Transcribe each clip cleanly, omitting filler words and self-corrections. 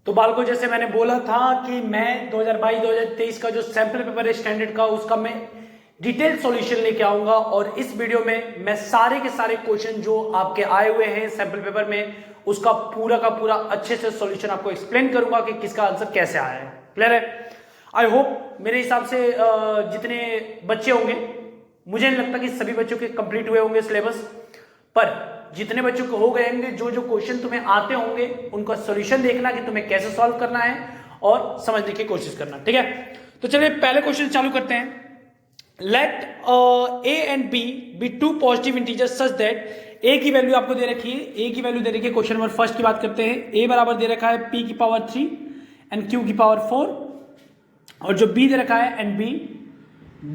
तो बालको जैसे मैंने बोला था कि मैं 2022-2023 का जो सैंपल पेपर है स्टैंडर्ड का उसका मैं डिटेल सॉल्यूशन लेके आऊंगा और इस वीडियो में मैं सारे के सारे क्वेश्चन जो आपके आए हुए हैं सैंपल पेपर में उसका पूरा का पूरा अच्छे से सॉल्यूशन आपको एक्सप्लेन करूंगा कि किसका आंसर कैसे आया है। क्लियर है? आई होप मेरे हिसाब से जितने बच्चे होंगे, मुझे नहीं लगता कि सभी बच्चों के कंप्लीट हुए होंगे सिलेबस, पर जितने बच्चों को हो गए होंगे जो जो क्वेश्चन तुम्हें आते होंगे उनका सॉल्यूशन देखना कि तुम्हें कैसे सॉल्व करना है और समझने की कोशिश करना। ठीक है, तो चलिए पहले क्वेश्चन चालू करते हैं। Let a and b be two positive integers such that a की वैल्यू आपको दे रखी है, a की वैल्यू दे रखी है। क्वेश्चन नंबर फर्स्ट की बात करते हैं। a बराबर दे रखा है p की पावर 3 एंड q की पावर 4 और जो b दे रखा है एंड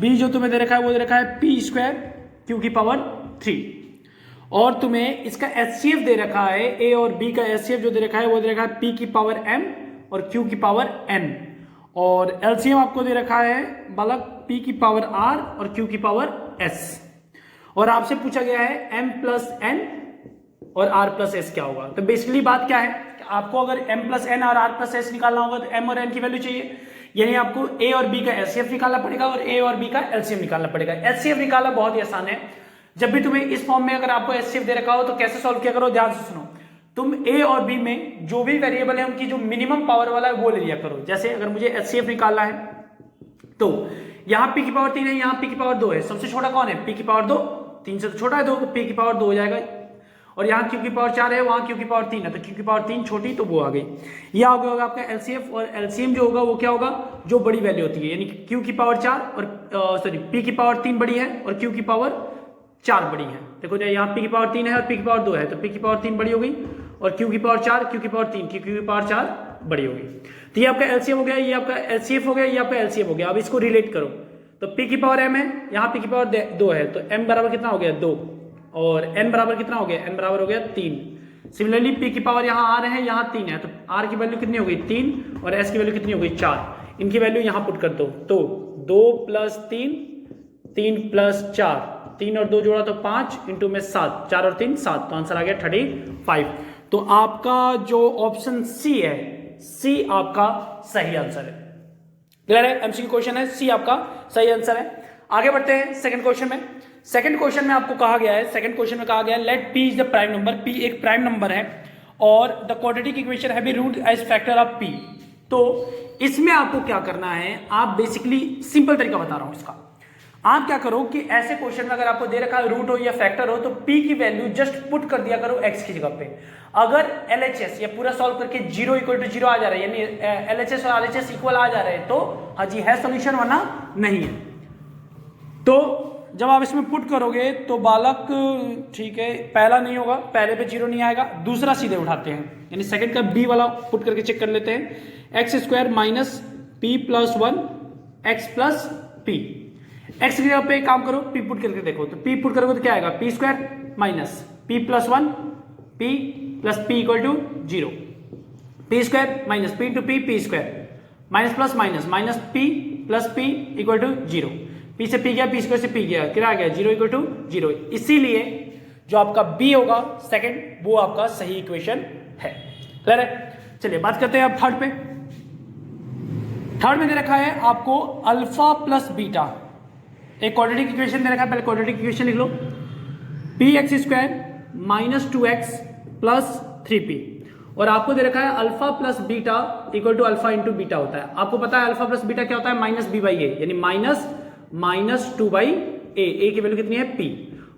b जो तुम्हें दे रखा है वो दे रखा है p स्क्वायर q की पावर 3 और तुम्हें इसका HCF दे रखा है। a और b का HCF जो दे रखा है वो दे रखा है p की पावर m और q की पावर n और LCM आपको दे रखा है बालक p की पावर r और q की पावर s और आपसे पूछा गया है m प्लस n और r प्लस s क्या होगा। तो बेसिकली बात क्या है, आपको अगर m प्लस n और r प्लस s निकालना होगा तो m और n की वैल्यू चाहिए, यानी आपको a और b का HCF निकालना पड़ेगा और a और b का LCM निकालना पड़ेगा। HCF निकालना बहुत ही आसान है। जब भी तुम्हें इस फॉर्म में अगर आपको HCF दे रखा हो तो कैसे सॉल्व किया करो, ध्यान से सुनो। तुम a और b में जो भी वेरिएबल है उनकी जो मिनिमम पावर वाला है वो ले लिया करो। जैसे अगर मुझे HCF निकालना है तो यहाँ p की पावर 3 है, यहाँ p की पावर 2 है। सबसे छोटा कौन है? p की पावर 2, 3 से तो छोटा है 2, तो p की पावर 2 हो जाएगा। और यहाँ q की पावर 4 है, वहां q की पावर 3 है, तो q की पावर 3 छोटी तो वो आ गई। यह हो गया होगा आपका LCF और LCM जो होगा वो क्या होगा, जो बड़ी वैल्यू होती है, यानी q की पावर 4 और सॉरी p की पावर 3 बड़ी है और q की पावर 4 बड़ी है। देखो यहाँ p की पावर 3 है और p की पावर 2 है, तो p की पावर 3 बड़ी हो गई और q की पावर 4, q की पावर 3, q की पावर 4 बड़ी हो गई। तो ये आपका LCM हो गया, ये आपका LCF हो गया, ये आपका LCM हो गया। अब इसको रिलेट करो तो p की पावर m है, यहाँ p की पावर 2 है, तो m बराबर कितना हो गया 2 और n बराबर कितना हो गया, n बराबर हो गया 3। सिमिलरली p की पावर यहाँ r है, यहाँ 3 है, तो r की वैल्यू कितनी हो गई 3 और s की वैल्यू कितनी हो गई 4। इनकी वैल्यू यहाँ पुट कर दो तो 2 प्लस 3, 3 प्लस 4, 3 और 2 जोड़ा तो 5 इंटू में 7, 4 और 3 7, तो आंसर आ गया 35। तो आपका जो ऑप्शन सी है, सी आपका सही आंसर है। क्लियर है? एमसीक्यू क्वेश्चन है, सी आपका सही आंसर है। आगे बढ़ते हैं सेकंड क्वेश्चन में। सेकंड क्वेश्चन में आपको कहा गया है, सेकंड क्वेश्चन में कहा गया है let p is the prime number, p एक प्राइम नंबर है और the quadratic equation have be root as factor of p। तो इसमें आपको क्या करना है, आप बेसिकली सिंपल तरीका बता रहा हूं इसका। आप क्या करो कि ऐसे क्वेश्चन में अगर आपको दे रखा है रूट हो या फैक्टर हो तो p की वैल्यू जस्ट पुट कर दिया करो x की जगह पे। अगर LHS ये पूरा सॉल्व करके 0 इक्वल टू 0 आ जा रहा है, यानी LHS और RHS इक्वल आ जा रहे हैं, तो हाँ जी है सॉल्यूशन, वरना नहीं है। तो जब आप इसमें पुट करोगे तो बालक ठीक है, पहला नहीं होगा, पहले पे 0 नहीं आएगा, दूसरा सीधे उठाते हैं, यानी सेकंड का b वाला पुट करके चेक कर लेते हैं। x square minus p plus 1 x plus p। x की जगह पे काम करो, p पुट करके देखो, तो p पुट करोगे तो क्या आएगा, p square minus p plus 1 p plus p equal to 0, p square minus p into p, p square minus plus minus minus p plus p equal to 0, p से p गया, p square से p गया, क्या आ गया 0 equal to 0। इसीलिए जो आपका b होगा सेकंड वो आपका सही इक्वेशन है। क्लियर है? चलिए बात करते हैं अब थर्ड पे। थर्ड में दे रखा है आपको अल्फा प्लस बीटा, एक क्वाड्रेटिक इक्वेशन दे रखा है, पहले क्वाड्रेटिक इक्वेशन लिख लो, px square minus 2x plus 3p और आपको दे रखा है alpha plus beta equal to alpha into beta होता है। आपको पता है अल्फा प्लस बीटा क्या होता है, माइनस b बाई ए, यानी माइनस 2 बाई ए की वैल्यू कितनी है p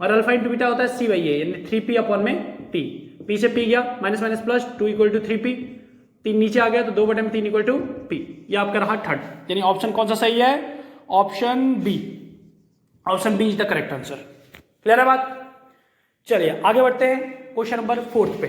और अल्फा इंटू बीटा होता है c बाई ए, यानी 3p अपॉन में p, p से p गया minus minus plus 2 equal to 3p, 3 नीचे आ गया तो 2 बटे में 3 इक्वल टू p। ये आपका रहा थर्ड, यानी ऑप्शन कौन सा सही है, option B, option B is the correct answer. Clear है बात? चलिए आगे बढ़ते हैं क्वेश्चन नंबर 4 पे।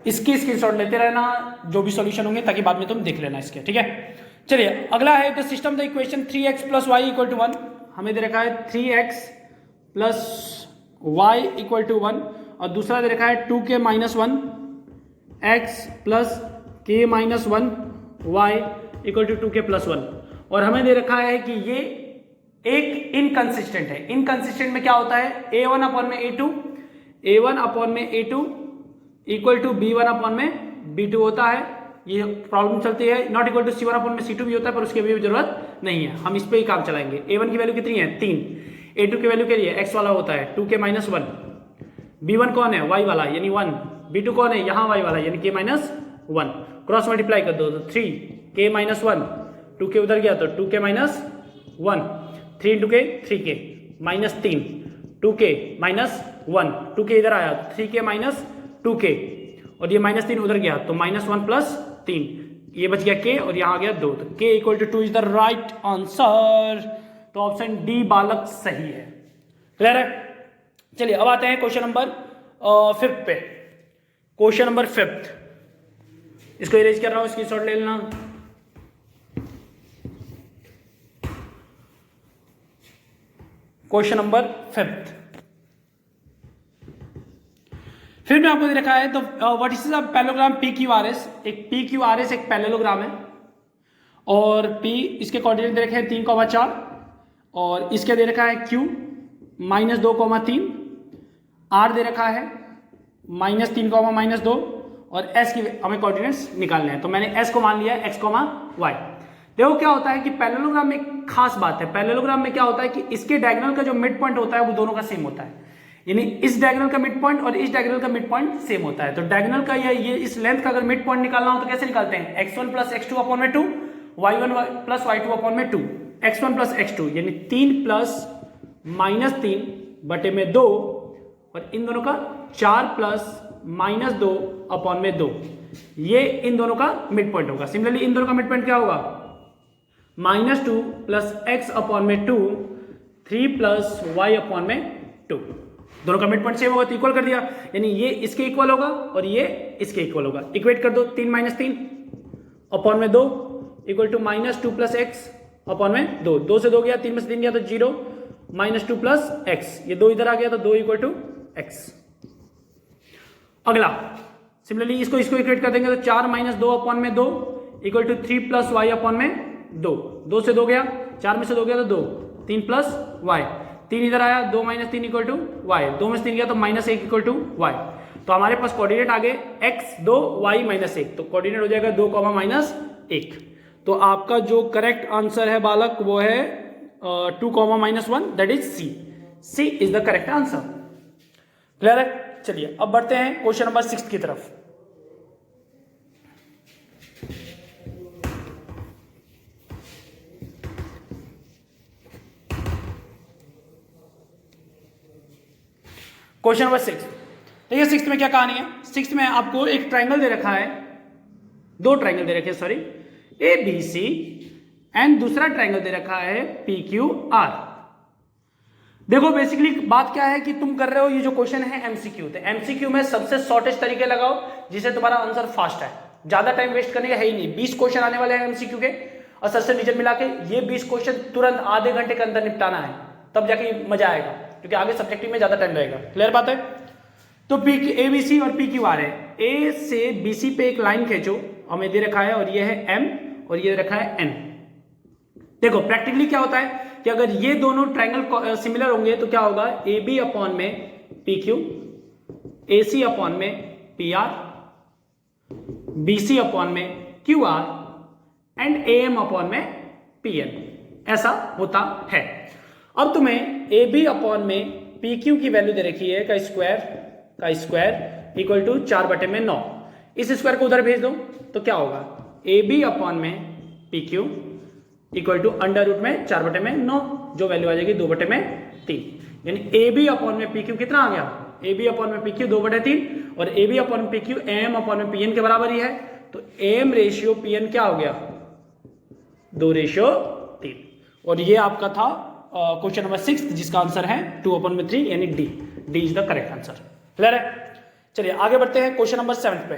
इसकी स्क्रीनशॉट लेते रहना जो भी सॉल्यूशन होंगे, ताकि बाद में तुम देख लेना इसके। ठीक है, चलिए अगला है the system the equation 3x plus Y equal to 1। हमें दे रखा है 3x plus Y equal to 1 और दूसरा दे रखा है 2k minus 1 x plus k minus 1 y equal to 2k plus 1 और हमें दे रखा है कि ये एक इनकंसिस्टेंट है। इनकंसिस्टेंट में क्या होता है, a1 अपॉन में a2 A1 अपॉन में A2 equal to B1 upon में B2 होता है। ये प्रॉब्लम चलती है। Not equal to C1 upon में C2 भी होता है, पर उसकी अभी जरूरत नहीं है, हम इस पे ही काम चलाएंगे। A1 की वैल्यू कितनी है 3, A2 की वैल्यू क्या है x वाला होता है 2k माइनस 1, B1 कौन है y वाला यानी 1, B2 कौन है यहाँ y वाला यानी k माइनस 1, क्रॉस मल्टीप्लाई कर दो तो 3k माइनस 1, 2k उधर गया तो 2k माइनस 1, 3 इंटू के 3k minus 3, 2k minus 1, 2k इधर आया 3k माइनस 2k, और ये माइनस 3 उधर गया तो माइनस 1 प्लस 3, ये बच गया k और यहाँ आ गया 2, तो k equal to 2 is the right answer. तो ऑप्शन डी बालक सही है। क्लियर है? चलिए अब आते हैं क्वेश्चन नंबर 5 पे। क्वेश्चन नंबर 5 इसको इरेज कर रहा हूं, स्क्रीनशॉट ले लेना। क्वेश्चन नंबर 5 फिर में आपको दे रखा है, तो what is the parallelogram PQRS। एक PQRS एक पैरेललोग्राम है और P इसके कोऑर्डिनेट दे रखे हैं 3,4 और इसके दे रखा है Q -2,3, R दे रखा है -3, -2 और S की हमें कोऑर्डिनेट्स निकालने हैं। तो मैंने S को मान लिया x, y। देखो क्या होता है कि पैरेललोग्राम में एक खास बात है। पैरेललोग्राम में क्या होता है कि इसके डायगोनल का जो मिड पॉइंट होता है वो दोनों का सेम होता है, यानी इस डायगोनल का मिड पॉइंट और इस डायगोनल का मिड पॉइंट सेम होता है। तो डायगोनल का ये इस लेंथ का अगर मिड पॉइंट निकालना हो तो कैसे निकालते हैं, x1 प्लस x2 अपॉन में 2, y1 प्लस y2 अपॉन में 2, x1 प्लस x2 यानी 3 प्लस -3 बटे में 2 और इन दोनों का 4 प्लस -2 अपॉन में 2, ये इन दोनों का मिड पॉइंट होगा। सिमिलरली इन दोनों का मिड पॉइंट क्या होगा, -2 प्लस x अपॉन में 2, 3 प्लस y अपॉन में 2, दोनों का मिड पॉइंट सेम होगा तो इक्वल कर दिया, यानी ये इसके इक्वल होगा और ये इसके इक्वल होगा। इक्वेट कर दो, 3 - 3 अपॉन में 2 equal to -2 plus x upon में 2, 2 से 2 गया, 3 में से 3 गया तो 0, -2 प्लस x, ये 2 इधर आ गया तो 2 इक्वल टू x। अगला सिमिलरली इसको इक्वेट कर देंगे तो 4 - 2 अपॉन में 2 equal to 3 plus y upon में 2, 2 से 2 गया, 4 में से 2 गया तो 2, 3 प्लस y, 3 इधर आया, 2 - 3 इक्वल टू y, 2 में से 3 गया तो -1 इक्वल टू y। तो हमारे पास कोऑर्डिनेट आ गए x 2 y -1, तो कोऑर्डिनेट हो जाएगा 2, -1। तो आपका जो करेक्ट आंसर है बालक वो है 2, -1, that is C is the correct answer. Clear है? चलिए अब बढ़ते हैं क्वेश्चन नंबर 6 की तरफ। क्वेश्चन नंबर 6, देखिए 6 में क्या कहानी है। 6 में आपको एक ट्राइंगल दे रखा है, दो ट्राइंगल दे रखे हैं सॉरी, ABC एंड दूसरा ट्राइंगल दे रखा है PQR। देखो बेसिकली बात क्या है कि तुम कर रहे हो, ये जो क्वेश्चन है MCQ, तो MCQ में सबसे शॉर्टेस्ट तरीके लगाओ जिससे तुम्हारा आंसर फास्ट है, ज्यादा टाइम वेस्ट करने का है ही नहीं। 20 क्वेश्चन आने वाले हैं MCQ के और सबसे नीचे मिला के ये 20 क्वेश्चन तुरंत आधे घंटे के अंदर निपटाना है, तब जाके मजा आएगा, क्योंकि आगे सब्जेक्टिव में ज्यादा टाइम लगेगा। क्लियर बात है? तो ABC और PQR है, A से BC पे एक लाइन खींचो, हमें दे रखा है और ये है M और ये रखा है N। देखो प्रैक्टिकली क्या होता है कि अगर ये दोनों ट्राइंगल सिमिलर होंगे तो क्या होगा, AB अपॉन में PQ, AC अपॉन में PR, BC अपॉन में QR एंड AM अपॉन में PN, ऐसा होता है। अब तुम्हें AB अपॉन में PQ की वैल्यू दे रखी है का स्क्वायर इक्वल टू 4/9, इस स्क्वायर को उधर भेज दो तो क्या होगा, AB अपॉन में PQ equal to under root में 4/9, जो वैल्यू आ जाएगी 2/3, यानी AB अपॉन में PQ कितना आ गया, AB अपॉन में PQ 2/3 और AB अपॉन में PQ AM अपॉन में PN के बराबर ही है, तो AM रेशियो PN क्या हो गया, 2:3। और ये आपका था क्वेश्चन नंबर 6 जिसका आंसर है 2/3 यानी D is the correct answer. Clear है? चलिए आगे बढ़ते हैं क्वेश्चन नंबर 7 पे।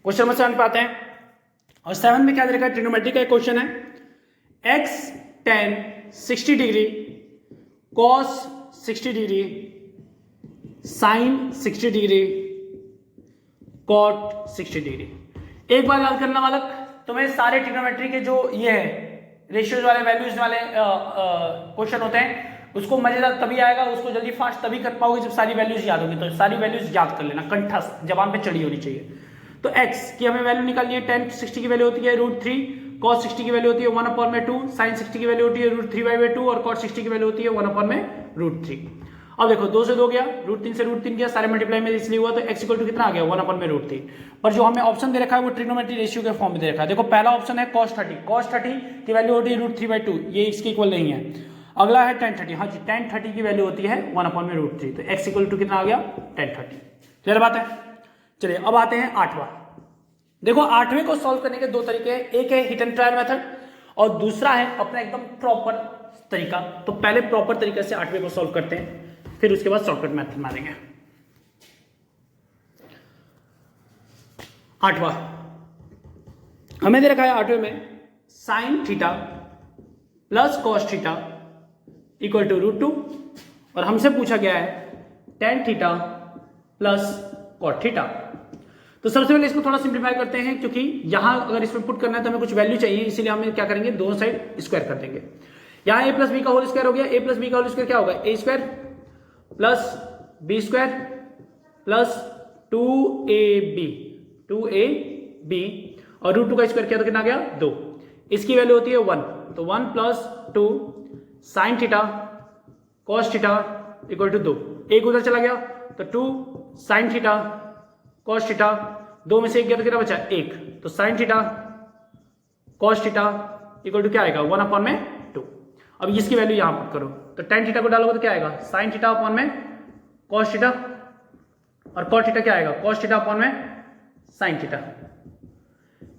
क्वेश्चन नंबर 7 पे आते हैं और 7 में क्या दे रखा है, ट्रिग्नोमेट्री का एक क्वेश्चन है। x tan 60 degree, cos 60 degree, sin 60 degree, cot 60 degree. एक बार याद करना बालक, तुम्हें सारे ट्रिग्नोमेट्री के जो ये है रेशियोज वाले वैल्यूज वाले क्वेश्चन होते हैं उसको मजेदार तभी आएगा, उसको जल्दी फास्ट तभी कर पाओगे जब सारी वैल्यूज याद होगी। तो सारी वैल्यूज याद कर लेना, कंठस्थ जबान पे चढ़ी होनी चाहिए। तो x की हमें वैल्यू निकालनी है, tan 60 की वैल्यू होती है √3, cos 60 की वैल्यू होती है 1/2, sin 60 की वैल्यू होती है √3/2 और cot 60 की वैल्यू होती है 1/√3। अब देखो 2 से 2 गया, √3 से √3 गया, सारे मल्टीप्लाई में इसलिए हुआ, तो x इक्वल टू कितना आ गया 1/√3। पर जो हमें ऑप्शन दे रखा है वो ट्रिग्नोमेट्री रेशियो के फॉर्म में दे रखा है। देखो पहला ऑप्शन है cos 30 की वैल्यू होती है √3/2, ये इसके इक्वल नहीं है। अगला है tan 30, हाँ जी tan 30 की वैल्यू होती है 1/√3, तो x इक्वल टू कितना आ गया tan 30। क्लियर बात है। चलिए अब आते हैं 8वां। देखो 8वें को सॉल्व करने के दो तरीके हैं, एक है हिट एंड ट्रायल मेथड और दूसरा है अपना एकदम प्रॉपर तरीका। तो पहले प्रॉपर तरीके से 8वें को सॉल्व करते हैं, फिर उसके बाद शॉर्टकट मेथड मारेंगे। 8वां हमें दे रखा है 8वें में sin theta plus cos theta equal to √2 और हमसे पूछा गया है tan theta plus cot theta. तो सबसे पहले इसको थोड़ा सिंप्लीफाई करते हैं, क्योंकि यहां अगर इसमें पुट करना है तो हमें कुछ वैल्यू चाहिए, इसीलिए हम क्या करेंगे दोनों साइड स्क्वायर कर देंगे। यहां a प्लस बी का होल स्क्वायर हो गया, a प्लस बी का होल स्क्वायर क्या होगा a square plus B square plus 2ab और √2 का स्क्वायर किया तो कितना आ गया 2। इसकी वैल्यू होती है 1, तो 1 plus 2 sin theta cos theta equal to 2। एक उधर चला गया तो 2 sin थीटा cos थीटा, 2 में से एक गया तो कितना बचा 1, तो sin theta cos theta equal to क्या आएगा 1/2। अब इसकी वैल्यू यहां पुट करो, तो tan थीटा को डालोगे तो क्या आएगा sin थीटा अपॉन में cos थीटा और cot थीटा क्या आएगा cos थीटा अपॉन में sin थीटा।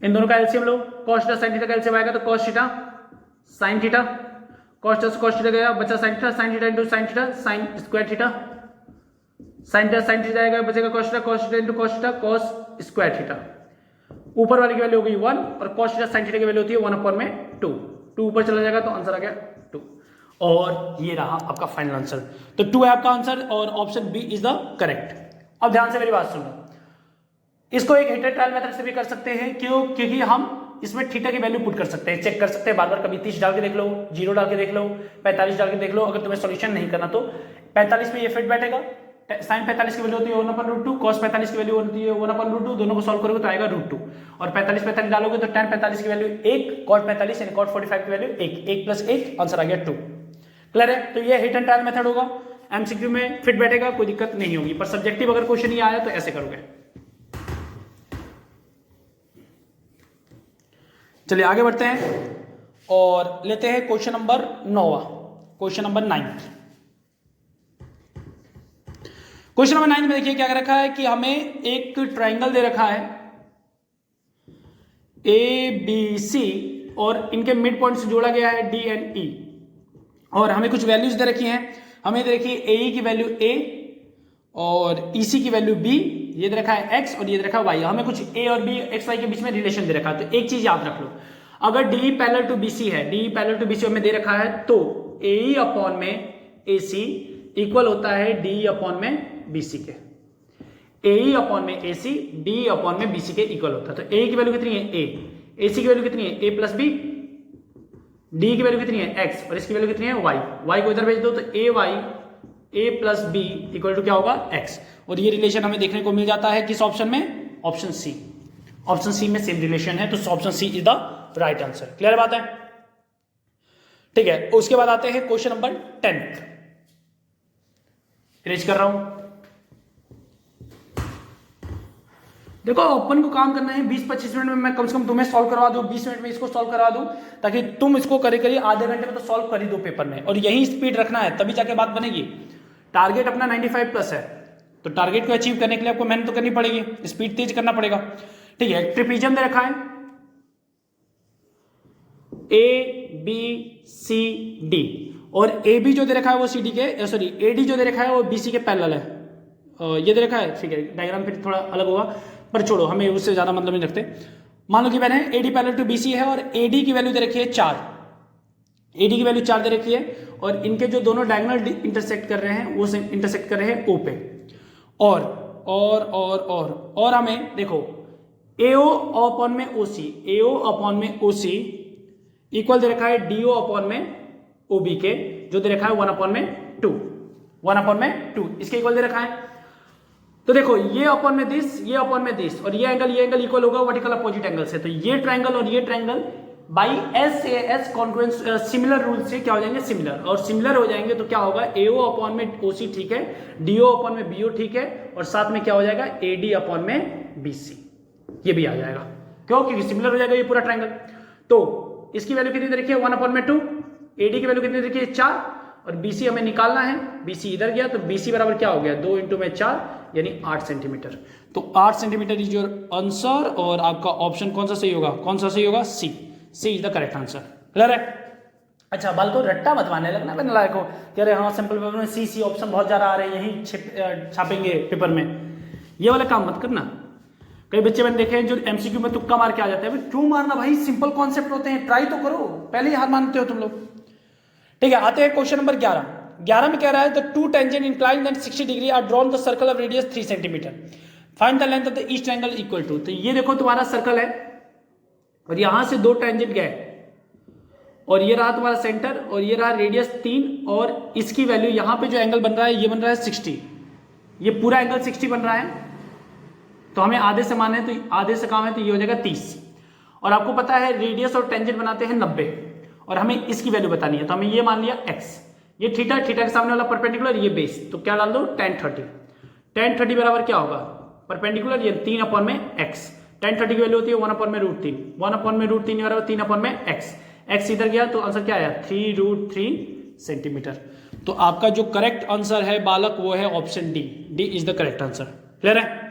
इन दोनों का एलसीएम लो, cos थीटा sin थीटा का एलसीएम आएगा तो cos theta sin theta, cos theta से cos थीटा गया बचा sin theta into sin theta sin square theta, sin theta आएगा बचेगा cos theta into cos theta cos square theta. ऊपर वाले की वैल्यू हो गई 1 और cos थीटा sin थीटा की वैल्यू होती है 1/2। 2 ऊपर चला जाएगा तो आंसर आ गया 2 और ये रहा आपका फाइनल आंसर। तो 2 है आपका आंसर और option B is the correct. अब ध्यान से मेरी बात सुनो, इसको एक हिट एंड ट्रायल मेथड से भी कर सकते हैं, क्यों? क्योंकि हम इसमें थीटा की वैल्यू पुट कर सकते हैं, चेक कर सकते हैं बार बार, कभी 30 डाल के देख लो, 0 डाल के देख लो, 45 डाल के देख लो। अगर तुम्हें सॉल्यूशन नहीं करना तो 45 में ये फिट बैठेगा, sin 45 की वैल्यू होती है 1/√2, cos 45 की वैल्यू होती है 1/√2, दोनों को सॉल्व करोगे तो आएगा √2 और 45 डालोगे तो tan 45 की वैल्यू 1, cot 45 यानी cot 45 की वैल्यू 1 प्लस 1 आंसर आ गया 2। क्लियर है? तो ये हिट एंड ट्रायल मेथड होगा, एमसीक्यू में फिट बैठेगा, कोई दिक्कत नहीं होगी। पर सब्जेक्टिव अगर क्वेश्चन ये आया तो ऐसे करोगे। चलिए आगे बढ़ते हैं और लेते हैं क्वेश्चन नंबर 9। क्वेश्चन नंबर 9 में देखिए क्या कर रखा है कि हमें एक ट्राइंगल दे रखा है ABC और इनके मिड पॉइंट से जोड़ा गया है D and E और हमें कुछ वैल्यूज दे रखी हैं। हमें दे रखी है AE की वैल्यू A और EC की वैल्यू B, ये दे रखा है X और ये दे रखा है Y। हमें कुछ A और B XY के बीच में रिलेशन दे रखा है। तो एक चीज याद रख लो, अगर DE पैरेलल टू BC है, DE पैरेलल टू BC हमें दे रखा है, तो AE अपॉन में AC इक्वल होता है DE अपॉन में BC के। AE अपॉन में AC DE अपॉन में BC के इक्वल होता है। तो AE की वैल्यू कितनी है A, AC की वैल्यू कितनी है A प्लस B, DE की वैल्यू कितनी है X और इसकी वैल्यू कितनी है Y। Y को इधर भेज दो तो AY A plus B equal to क्या होगा X। और ये रिलेशन हमें देखने को मिल जाता है किस ऑप्शन में? Option C. ऑप्शन सी में सेम रिलेशन है, तो option C is the right answer. Clear बात है? ठीक है, उसके बाद आते हैं क्वेश्चन नंबर 10। इरेज कर रहा हूं। देखो अपन को काम करना है 20-25 मिनट में, मैं कम से कम तुम्हें सॉल्व करवा दूं, 20 मिनट में इसको सॉल्व करवा दूं, ताकि तुम इसको करीब आधे घंटे में तो सॉल्व कर ही दो पेपर में। और यही स्पीड रखना है, तभी जाके बात बनेगी। टारगेट अपना 95 प्लस है, तो टारगेट को अचीव करने के लिए आपको मेहनत तो करनी पड़ेगी, स्पीड तेज करना पड़ेगा। ठीक है, ट्रिपीजियम दे रखा है ABCD और AB जो दे रखा है वो CD के AD जो दे रखा है वो BC के पैरेलल है। ये दे रखा है, ठीक है, डायग्राम फिर थोड़ा अलग होगा पर छोड़ो, हमें उससे ज्यादा मतलब नहीं रखते। मान लो कि मैंने AD पैरेलल टू BC है और AD की वैल्यू दे रखी है 4, AD की वैल्यू 4 दे रखी है और इनके जो दोनों डायगोनल इंटरसेक्ट कर रहे हैं वो इंटरसेक्ट कर रहे हैं O पे। और हमें देखो AO अपॉन में OC, AO अपॉन में OC इक्वल दे रखा है DO अपॉन में OB के, जो दे रखा है 1 अपॉन में 2, 1 अपॉन में 2 इसके इक्वल दे रखा है। तो देखो ये अपॉन में दिस, ये अपॉन में दिस, और ये एंगल इक्वल होगा वर्टिकल अपोजिट एंगल से। तो ये ट्रायंगल और ये triangle by SAS congruence similar rule से क्या हो जाएंगे, सिमिलर, और सिमिलर हो जाएंगे तो क्या होगा, AO अपॉन में OC ठीक है, DO अपॉन में BO ठीक है, और साथ में क्या हो जाएगा AD अपॉन में BC, ये भी आ जाएगा। क्यों? क्योंकि सिमिलर हो जाएगा ये पूरा ट्रायंगल। तो इसकी वैल्यू कितनी देखिए 1 अपॉन में 2, AD की वैल्यू कितनी देखिए 4, और BC हमें निकालना है, BC इधर गया तो BC बराबर क्या हो गया 2 इंटू में 4 यानी 8 सेंटीमीटर। तो 8 सेंटीमीटर इज योर आंसर, और आपका ऑप्शन कौन सा सही होगा, कौन सा सही होगा, C is the correct answer. Clear है? अच्छा बाल को रट्टा मत मारने लगना अपने लायक को, कह रहे हाँ सिंपल पेपर में सी ऑप्शन बहुत ज्यादा आ रहे हैं, यही छापेंगे पेपर में, ये वाला काम मत करना। कई बच्चे मैंने देखे हैं जो MCQ में तुक्का मार के आ जाते हैं, क्यों मारना भाई, सिंपल कॉन्सेप्ट होते हैं, ट्राई तो करो, पहले ही हार मानते हो तुम लोग। ठीक है, आते हैं क्वेश्चन नंबर 11 में कह रहा है the two tangent inclined and 60 degree are drawn the circle of radius 3 centimetre, find the length of the each triangle equal to. तो ये देखो तुम्हारा सर्कल है और यहां से 2 टेंजेंट गए, और ये रहा तुम्हारा सेंटर, और ये रहा रेडियस 3, और इसकी वैल्यू यहां पे जो एंगल बन रहा है ये बन रहा है 60, ये पूरा एंगल 60 बन रहा है। तो हमें आधे से माने तो आधे से काम है, तो ये हो जाएगा 30, और आपको पता है रेडियस और टेंजेंट बनाते हैं 90, और हमें इसकी वैल्यू बतानी है, तो हमें ये मान लिया x, ये थीटा के सामने वाला परपेंडिकुलर, ये बेस, तो क्या डाल दो tan 30 बराबर क्या होगा परपेंडिकुलर, ये 3 अपॉन में x, tan 30 की वैल्यू होती है 1 अपॉन में √3, 1 अपॉन में √3 बराबर 3 अपॉन में x इधर गया तो आंसर क्या आया 3√3 सेंटीमीटर। तो आपका जो करेक्ट आंसर है बालक वो है option D is the correct answer. Clear है?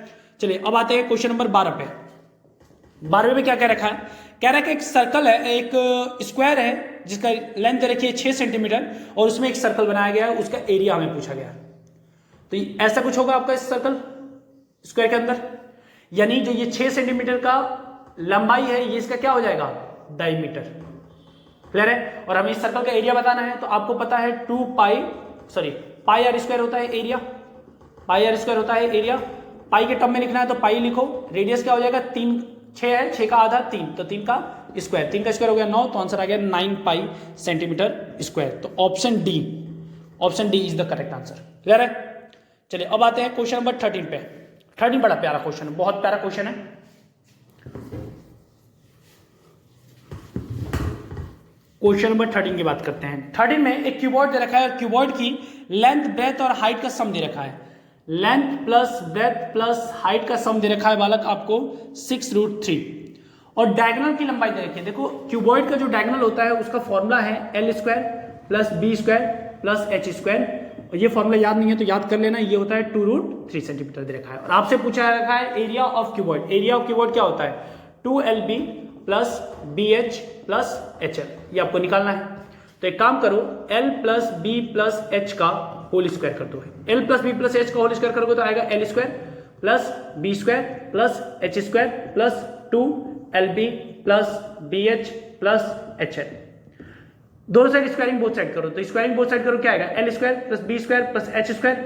चलिए अब आते हैं क्वेश्चन नंबर 12 पे। 12वें में क्या कह रखा है, कह रहा है कि एक सर्कल है, एक स्क्वायर है जिसका लेंथ दे रखी है 6 सेंटीमीटर, और उसमें एक सर्कल बनाया गया है, उसका एरिया हमें पूछा गया है। तो ऐसा कुछ होगा आपका इस सर्कल स्क्वायर के अंदर, यानी जो ये 6 सेंटीमीटर का लंबाई है ये इसका क्या हो जाएगा डायमीटर। क्लियर है? और हमें इस सर्कल का एरिया बताना है, तो आपको पता है पाई आर स्क्वायर होता है एरिया, पाई आर स्क्वायर होता है एरिया। पाई के टर्म में लिखना है तो पाई लिखो, रेडियस क्या हो जाएगा 6 है, 6 का आधा 3, तो 3 का स्क्वायर, 3 का स्क्वायर हो गया 9, तो आंसर आ गया 9 पाई सेंटीमीटर स्क्वायर। तो option D is the correct answer. Clear है? चलिए अब आते हैं क्वेश्चन नंबर 13 पे। 13 बड़ा प्यारा क्वेश्चन है, बहुत प्यारा क्वेश्चन है। क्वेश्चन नंबर 13 की बात करते हैं। 13 में एक क्यूबॉइड दे रखा है, क्यूबॉइड की लेंथ ब्रेथ और हाइट का सम दे रखा है, length plus breadth plus height का सम दे रखा है बालक आपको 6√3, और डायगोनल की लंबाई दे रखी है। देखो क्यूबॉइड का जो डायगोनल होता है उसका फॉर्मूला है L² plus B² plus H², और ये फॉर्मूला याद नहीं है तो याद कर लेना, ये होता है 2√3 सेंटीमीटर दे रखा है। और आपसे पूछा रखा है area of cuboid, area of cuboid क्या होता है 2LB plus BH plus HL, ये आपको निकालना है। तो एक काम करो L plus B plus H का होल स्क्वायर कर दो, L plus B plus H का होल स्क्वायर करोगे तो आएगा L² plus B² plus H² plus 2LB plus BH plus HL। दोनों साइड स्क्वायरिंग बोथ साइड करो, तो स्क्वायरिंग बोथ साइड करो क्या आएगा L² plus B² plus H²,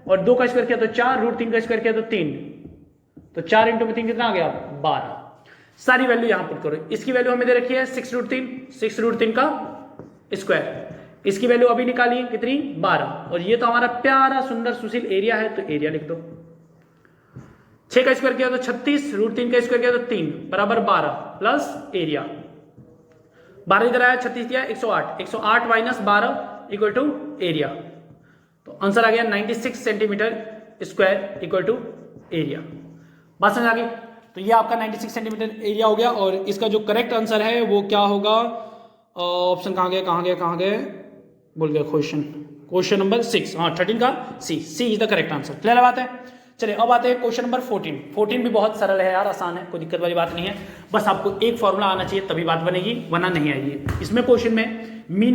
और 2 का स्क्वायर किया तो 4, √3 का स्क्वायर किया तो 3, तो 4 इंटू में 3 कितना आ गया 12। सारी वैल्यू यहां पुट करो, इसकी वैल्यू हमें दे रखी है 6√3 का स्क्वायर, इसकी वैल्यू अभी निकाली कितनी 12, और ये तो हमारा प्यारा सुंदर सुशील एरिया है, तो एरिया लिख दो। 6 का स्क्वायर किया तो 36, √3 का स्क्वायर किया तो 3 बराबर 12 प्लस एरिया, 12 इधर आया 36 दिया 108, 108 माइनस 12 इक्वल टू एरिया, तो आंसर आ गया 96 centimetre square equal to area. बात समझ आ गई? तो ये आपका 96 सेंटीमीटर एरिया हो गया, और इसका जो करेक्ट आंसर है वो क्या होगा, ऑप्शन कहाँ गया बोल गया क्वेश्चन नंबर 6, हाँ 13 का C is the correct answer. Clear बात है? चलिए अब आते हैं क्वेश्चन नंबर 14 भी बहुत सरल है यार, आसान है, कोई दिक्कत वाली बात नहीं है, बस आपको एक फॉर्मूला आना चाहिए तभी बात बनेगी, वरना नहीं आएगी। इसमें क्वेश्चन में मीन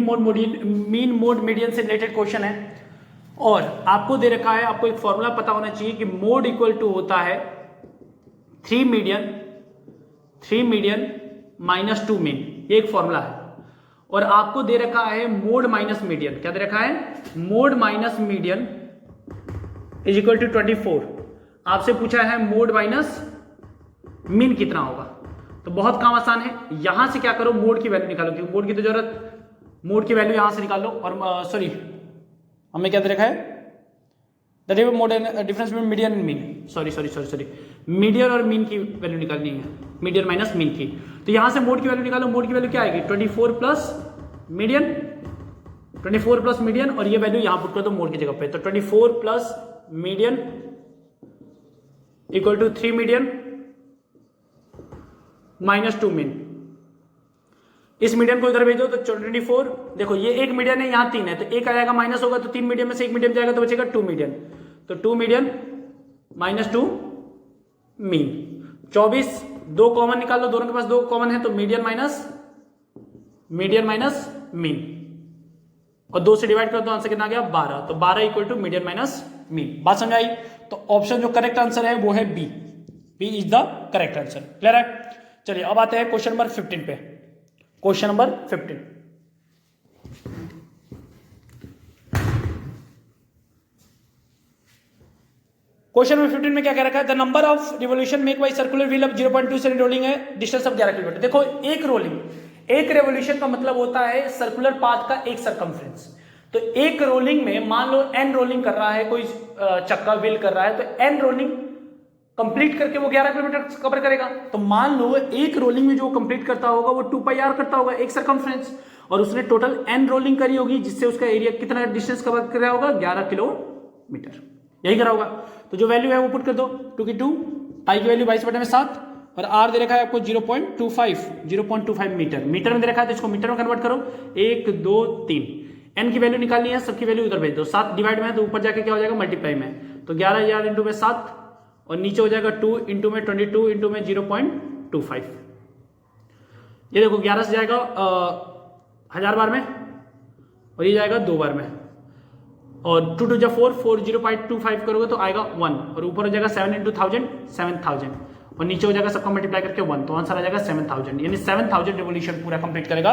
मोड मीडियन से रिलेटेड क्वेश्चन है, और आपको दे रखा है, आपको एक फॉर्मूला पता होना चाहिए कि मोड इक्वल टू होता है 3 मीडियन माइनस 2 मीन, ये एक फॉर्मूला है। और आपको दे रखा है मोड माइनस मीडियन, क्या दे रखा है mode minus median is equal to 24, आपसे पूछा है मोड माइनस मीन कितना होगा। तो बहुत काम आसान है, यहां से क्या करो, मोड की वैल्यू निकालो, क्योंकि मोड की तो जरूरत, मोड की वैल्यू यहां से निकाल लो। और सॉरी हमें क्या दे रखा है, the mode difference between median and mean, sorry median और मीन की वैल्यू निकालनी है, मीडियन माइनस मीन की। तो यहां से मोड की वैल्यू निकालो, मोड की वैल्यू क्या आएगी 24 प्लस मीडियन, 24 प्लस मीडियन, और ये वैल्यू यहां पुट कर दो मोड की जगह पे। तो 24 plus median equal to 3 median minus 2 mean. इस मीडियन को इधर भेजो तो 24, देखो ये एक मीडियन है, यहां 3 है, तो एक आ जाएगा माइनस होगा, तो 3 मीडियन में से एक मीडियन जाएगा तो बचेगा 2 मीडियन। तो 2 मीडियन माइनस 2 मीन। 24, 2 कॉमन निकाल लो, दोनों के पास 2 कॉमन है, तो मीडियन माइनस मीन, और 2 से डिवाइड कर दो, आंसर कितना आ गया 12। तो 12 equal to median minus mean. बात समझ आई? तो ऑप्शन जो करेक्ट आंसर है वो है B, B is the correct answer. Clear है? चलिए अब आते हैं क्वेश्चन नंबर 15 पे। क्वेश्चन नंबर 15, क्वेश्चन नंबर 15 में क्या कह रखा है, the number of revolution make by circular wheel of 0.2 से रोलिंग है डिस्टेंस ऑफ 11 किलोमीटर। देखो एक रोलिंग, एक रेवोल्यूशन का मतलब होता है सर्कुलर पाथ का एक सरकमफ्रेंस। तो एक रोलिंग में मान लो एन रोलिंग कर रहा है, कोई चक्का व्हील कर रहा है, तो एन रोलिंग कंप्लीट करके वो 11 किलोमीटर कवर करेगा। तो मान लो एक रोलिंग में जो कंप्लीट करता होगा वो 2 पाई आर करता होगा, एक सरकमफ्रेंस, और उसने टोटल एन रोलिंग करी होगी, जिससे उसका एरिया कितना डिस्टेंस कवर कर रहा होगा 11 किलोमीटर, यही करा होगा। तो जो वैल्यू है वो पुट कर दो, 2 की 2, पाई की वैल्यू 22/7, और आर दे रखा है आपको 0.25 मीटर, मीटर में दे रखा है तो इसको मीटर में कन्वर्ट करो, 1 2 3। एन की वैल्यू निकालनी है, सबकी वैल्यू उधर भेज दो, 7 डिवाइड में है तो ऊपर जाके क्या हो जाएगा मल्टीप्लाई में, तो 11,000 इंटू में 7, और नीचे हो जाएगा 2 इंटू में 22 इंटू में 0.25। ये देखो 11 से जाएगा 1000 बार में, और ये जाएगा 2 बार में, और 2 2 4, 4 0.25 करोगे तो आएगा 1, और ऊपर हो जाएगा 7 इंटू 1000 7000, और नीचे हो जाएगा सबका मल्टीप्लाई करके 1, तो आंसर आ जाएगा 7000। यानी 7000 रिवोल्यूशन पूरा कंप्लीट करेगा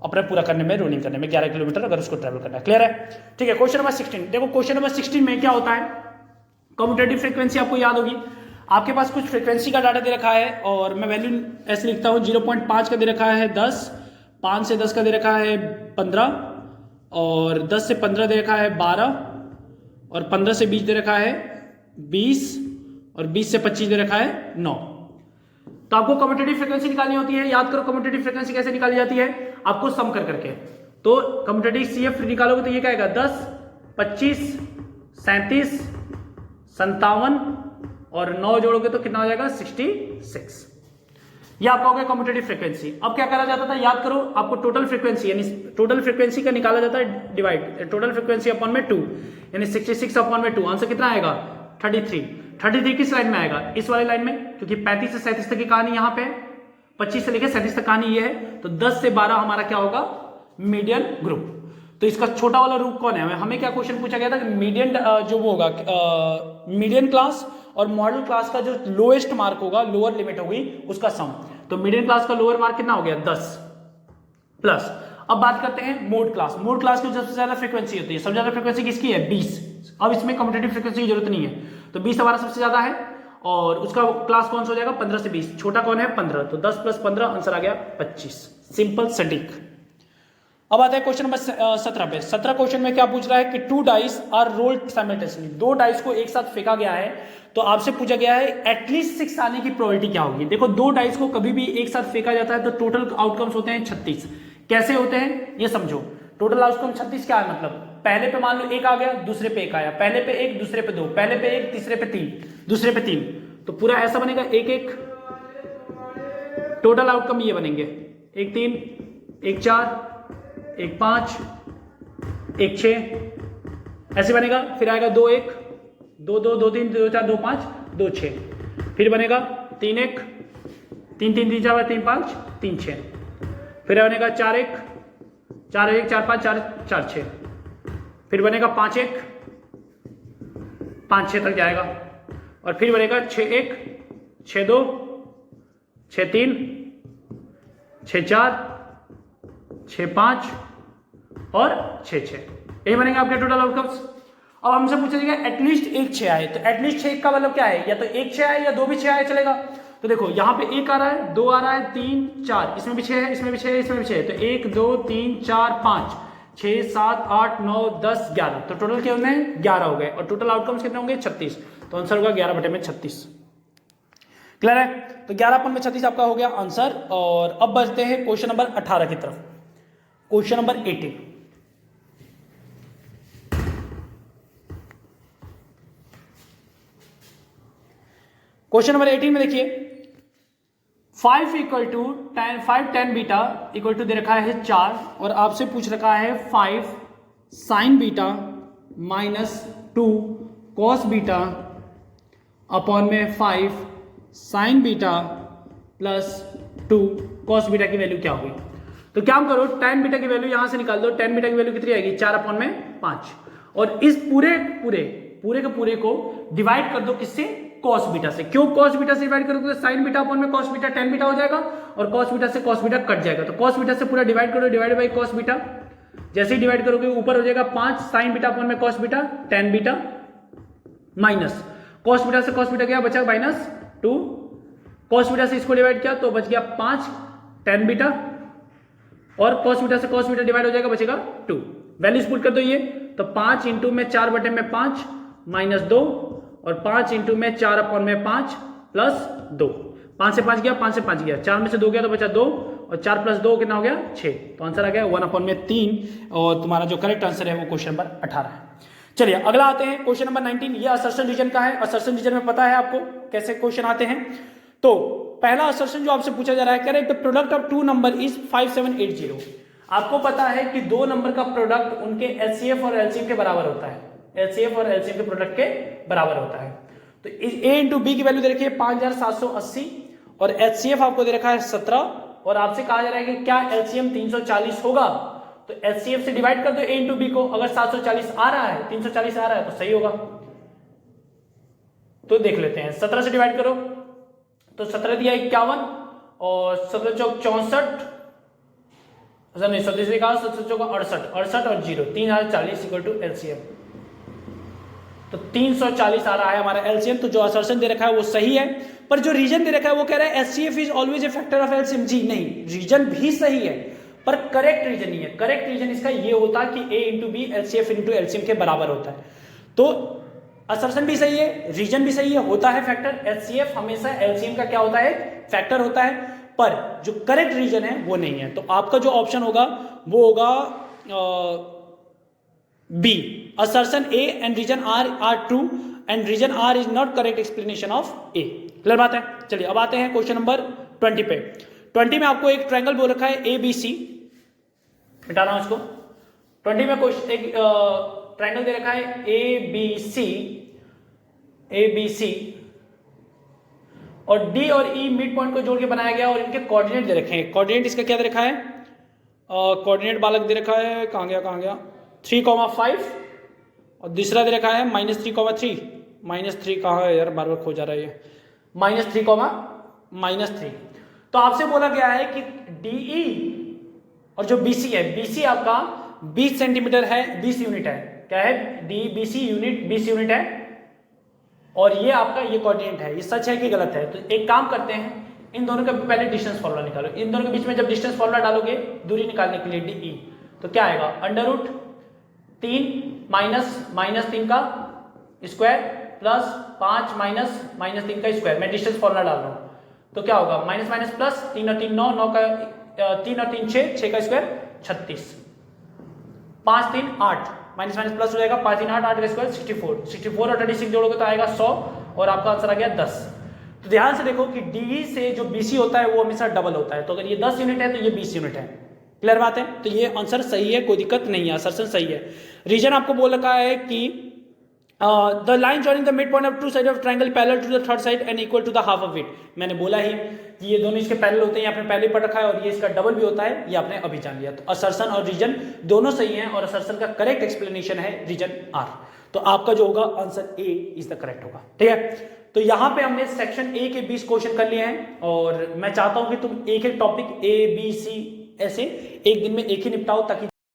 अपने पूरा करने में, रोलिंग करने में 11 किलोमीटर अगर उसको ट्रेवल करना है। क्लियर है? ठीक है, क्वेश्चन नंबर 16 देखो। क्वेश्चन नंबर 16 में क्या होता है, कम्यूटेटिव फ्रीक्वेंसी आपको याद होगी, आपके पास कुछ फ्रीक्वेंसी का डाटा दे रखा है, और मैं वैल्यू ऐसे लिखता हूँ, 0.5 का दे रखा है 10, 5 से 10 का दे रखा है 15, और 10 से 15 दे रखा है 12, और 15 से 20 दे रखा है 20, और 20 से 25 दे रखा है 9। तो आपको कम्यूटेटिव फ्रीक्वेंसी निकालनी होती है। याद करो कम्यूटेटिव फ्रीक्वेंसी कैसे निकाली जाती है, आपको सम कर करके। तो कम्यूटेटिव सीएफ निकालोगे तो ये क्या आएगा, 10, 25, 37, 57, और 9 जोड़ोगे तो कितना हो जाएगा 66। ये आपका हो गया कम्यूटेटिव फ्रीक्वेंसी। अब क्या करा जाता था, याद करो, आपको टोटल फ्रीक्वेंसी, यानी टोटल फ्रीक्वेंसी का निकाला जाता है डिवाइड, टोटल फ्रीक्वेंसी अपॉन में 2, यानी 66 अपॉन में 2, आंसर कितना आएगा 33 किस लाइन में आएगा, इस वाली लाइन में, क्योंकि 35 से 37 तक की कहानी यहाँ पे, 25 से लेकर 37 तक कहानी ये है, तो 10 से 12 हमारा क्या होगा मीडियन ग्रुप। तो इसका छोटा वाला रूप कौन है, हमें क्या क्वेश्चन पूछा गया था कि मीडियन जो वो होगा मीडियन क्लास और मॉडल क्लास का जो लोएस्ट मार्क होगा, लोअर लिमिट होगी, उसका सम। तो मीडियन क्लास का लोअर मार्क कितना हो गया 10 प्लस। अब बात करते हैं मोड क्लास। मोड क्लास की सबसे ज्यादा फ्रीक्वेंसी होती है, सबसे ज्यादा फ्रीक्वेंसी किसकी है 20। अब इसमें कम्यूटेटिव फ्रीक्वेंसी की जरूरत नहीं है, तो 20 हमारा सबसे ज्यादा है, और उसका क्लास कौन सा हो जाएगा 15 से 20, छोटा कौन है 15, तो 10 प्लस 15 आंसर आ गया 25। सिंपल सटीक। अब आता है क्वेश्चन नंबर 17 पे। 17 क्वेश्चन में क्या पूछ रहा है कि 2 dice are rolled simultaneously, 2 dice को एक साथ फेंका गया है, तो आपसे पूछा गया है एटलीस्ट 6 आने की प्रोबेबिलिटी क्या होगी। देखो 2 डाइस को कभी भी एक साथ फेंका जाता है तो टोटल आउटकम्स होते हैं 36। कैसे होते हैं ये समझो। टोटल आउटकम 36 क्या है, मतलब पहले पे मान लो 1 आ गया, दूसरे पे 1 आया, पहले पे 1, दूसरे पे 2, पहले पे 1, तीसरे पे 3, दूसरे पे 3, तो पूरा ऐसा बनेगा 1 1। टोटल आउटकम ये बनेंगे 1 3, 1 4, 1 5, 1 6, ऐसे बनेगा। फिर आएगा 2 1, 2 2, 2 3, 2 4, 2 5, 2 6, फिर बनेगा 3 1, 3 3, 3 4, 3 5, 3 6, फिर बनेगा 4 1, 4 1, 4 5, 4 4 6, फिर बनेगा 5 1, 5 6 तक जाएगा, और फिर बनेगा 6 1, 6 2, 6 3, 6 4, 6 5 और 6 6, यही बनेंगे आपके टोटल आउटकम्स। अब हमसे पूछा जाएगा एटलीस्ट 1 6 आए, तो एटलीस्ट 6 का मतलब क्या है, या तो 1 6 आए या 2 भी 6 आए चलेगा। तो देखो यहाँ पे 1 आ रहा है, 2 आ रहा है, 3 4, इसमें भी 6 है, इसमें भी 6 है, इसमें भी 6 है, तो 1 2 3 4 5 6 7 8 9 10 11, तो टोटल कितने 11 हो गए और टोटल आउटकम्स कितने होंगे 36, तो आंसर होगा 11/36। क्लियर है? तो 11/36 आपका हो गया आंसर। और अब बढ़ते हैं क्वेश्चन नंबर 18 की तरफ। क्वेश्चन नंबर 18, क्वेश्चन नंबर 18 में देखिए 5 equal to 10 beta equal to दे रखा है 4 और आपसे पूछ रखा है 5 sine beta -2 cos beta upon में 5 साइन बीटा +2 कॉस बीटा की वैल्यू क्या होगी। तो क्या हम करो, tan बीटा की वैल्यू यहां से निकाल दो। tan बीटा की वैल्यू कितनी आएगी 4/5 और इस पूरे के पूरे को डिवाइड कर दो किससे, cos बीटा से। क्यों cos बीटा से डिवाइड करोगे तो sin बीटा अपॉन में cos बीटा tan बीटा हो जाएगा और cos बीटा से cos बीटा कट जाएगा, तो cos बीटा से पूरा डिवाइड करो, डिवाइड बाई cos बीटा। जैसे ही डिवाइड करोगे ऊपर हो जाएगा 5 sin बीटा अपॉन में cos beta tan beta minus cos beta से cos बीटा गया बचा -2, cos बीटा से इसको डिवाइड किया तो बच गया 5 tan बीटा और cos बीटा से cos बीटा डिवाइड हो जाएगा बचेगा 2। वैल्यूज पुट कर दो ये, तो 5 इंटू में 4/5 -2 और 5 इंटू में 4/5 +2, 5 से 5 गया, 5 से 5 गया, 4 में से 2 गया तो बचा 2 और 4 + 2 कितना हो गया 6, तो आंसर आ गया 1/3 और तुम्हारा जो करेक्ट आंसर है वो क्वेश्चन नंबर 18 है। चलिए अगला आते हैं क्वेश्चन नंबर 19। ये असर्शन रीजन का है। असर्शन रीजन में पता है आपको कैसे क्वेश्चन आते हैं। तो पहला असर्शन जो आपसे पूछा जा रहा है, कह रहे हैं the product of 2 number is 5780। आपको पता है कि 2 नंबर का प्रोडक्ट उनके एचसीएफ और एलसीएम के बराबर होता है, एचसीएफ और एलसीएम के प्रोडक्ट के बराबर होता है। तो ए इंटू बी की वैल्यू दे रखी है 5780 और एचसीएफ आपको दे रखा है 17 और आपसे कहा जा रहा है कि क्या एलसीएम 340 होगा। तो एचसीएफ से डिवाइड कर दो ए इंटू बी को, अगर 740 आ रहा है 340 आ रहा है तो सही होगा। तो देख लेते हैं, 17 से डिवाइड करो तो 17 दिया 51 और 17 चौक 64, नहीं 37 से कहा 17 चौक 68 और 0 3040 इक्वल टू एलसीएम। तो 340 आ रहा है हमारा एलसीएम। तो जो असर्शन दे रखा है वो सही है, पर जो रीजन दे रखा है वो कह रहा है HCF is always a factor of LCM. जी नहीं, रीजन भी सही है पर करेक्ट रीजन नहीं है। करेक्ट रीजन इसका ये होता कि A into B LCF into LCM के बराबर होता है। तो असर्शन भी सही है, रीजन भी सही है, होता है फैक्टर। एचसीएफ हमेशा एलसीएम का क्या होता है, फैक्टर होता है, पर जो करेक्ट रीजन है वो नहीं है। तो आपका जो ऑप्शन होगा वो होगा B, assertion A and region R are true and region R is not correct explanation of A। Clear बात है। चलिए अब आते हैं क्वेश्चन नंबर 20 पे। 20 में आपको एक ट्रायंगल बोल रखा है ABC, मिटा रहा हूं इसको। 20 में क्वेश्चन एक ट्रायंगल दे रखा है ABC और D और E मिड पॉइंट को जोड़ के बनाया गया और इनके कोऑर्डिनेट दे रखे हैं। कोऑर्डिनेट इसका क्या दे रखा है, कोऑर्डिनेट बालक दे रखा है, कहां गया 3,5 और दूसरा दे रखा है -3,3। -3 कहाँ है यार, बार बार खो जा रहा है ये, -3,-3। तो आपसे बोला गया है कि DE और जो BC है, BC आपका 20 सेंटीमीटर है, 20 यूनिट है। क्या है, DBC यूनिट 20 यूनिट है और ये आपका ये कोऑर्डिनेट है। ये सच है कि गलत है? तो एक काम करते हैं, इन दोनों का पहले डिस्टेंस फॉर्मूला निकालो। इन दोनों के बीच में जब डिस्टेंस फॉर्मूला डालोगे दूरी निकालने के लिए DE, तो क्या आएगा √3 -3 का स्क्वायर प्लस 5 -3 का स्क्वायर। मैं डिस्टेंस फॉर्मूला डाल रहा हूं तो क्या होगा, माइनस प्लस 3 और 3 9, 9 का 3 और 3 6, 6 का स्क्वायर 36, 5 3 8, माइनस प्लस हो जाएगा 5 3 8, 8 का स्क्वायर 64 और 36 जोड़ोगे तो आएगा 100 और आपका आंसर आ गया 10। तो ध्यान से देखो कि DE से जो BC होता है वो हमेशा डबल होता है। तो अगर ये 10 यूनिट है तो ये 20 यूनिट है। क्लियर बात है। तो ये आंसर सही है, कोई दिक्कत नहीं है, असर्शन सही है। रीजन आपको बोल रखा है कि the line joining the mid point of two side of triangle parallel to the third side and equal to the half of it. मैंने बोला ही कि ये दोनों इसके पैरेलल होते हैं, आपने पहले पढ़ रखा है, और ये इसका डबल भी होता है, ये आपने अभी जान लिया। तो असर्शन और रीजन दोनों सही हैं और असर्शन का करेक्ट एक्सप्लेनेशन है रीजन आर। तो आपका जो होगा answer A is the correct होगा। ठीक है, तो यहां पे हमने सेक्शन ए के 20 क्वेश्चन कर लिए हैं और मैं चाहता हूं कि तुम एक एक टॉपिक A B C ऐसे एक दिन में एक ही निपटाओ ताकि